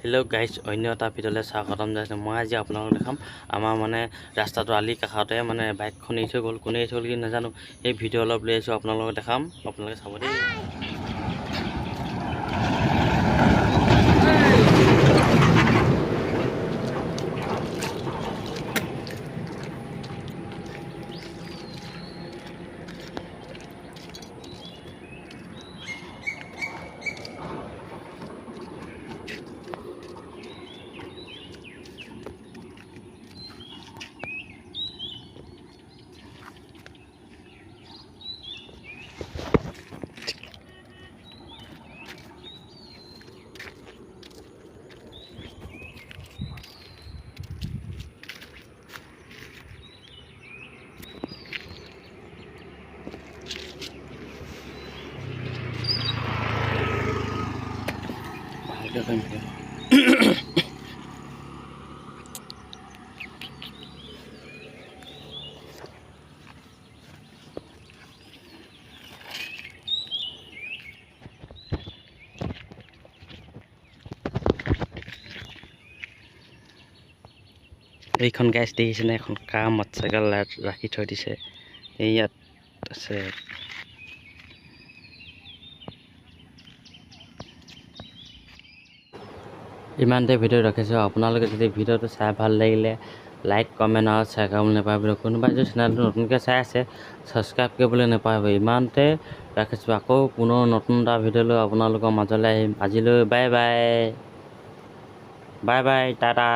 Hello' guys, অন্য এটা ভিডিঅ'লৈ স্বাগতম জনাইছোঁ। মই আজি আপোনালোকক দেখাম আমাৰ মানে ৰাস্তাটো আলি কাষতে মানে বাইকখন এৰি থৈ গ'ল। কোনে এৰি থৈ গ'ল কি নাজানো। সেই ভিডিঅ' অলপ লৈ আহিছোঁ, আপোনালোকক দেখাম। আপোনালোকে চাব দেই। এইখন গাইজ দেখিছেনে? এখন কাৰ মটৰচাইকেল ৰাখি থৈ দিছে। এই ইয়াত আছে। ইমানতে ভিডিঅ' ৰাখিছোঁ। আপোনালোকে যদি ভিডিঅ'টো চাই ভাল লাগিলে লাইক কমেণ্ট আৰু শ্বেয়াৰ কৰিবলৈ নাপাহৰিব। কোনোবাই যদি চেনেলটো নতুনকৈ চাই আছে ছাবস্ক্ৰাইব কৰিবলৈ নাপাহৰিব। ইমানতে ৰাখিছোঁ। আকৌ পুনৰ নতুন এটা ভিডিঅ' লৈ আপোনালোকৰ মাজলৈ আহিম। আজিলৈ bye bye, bye bye, Tata.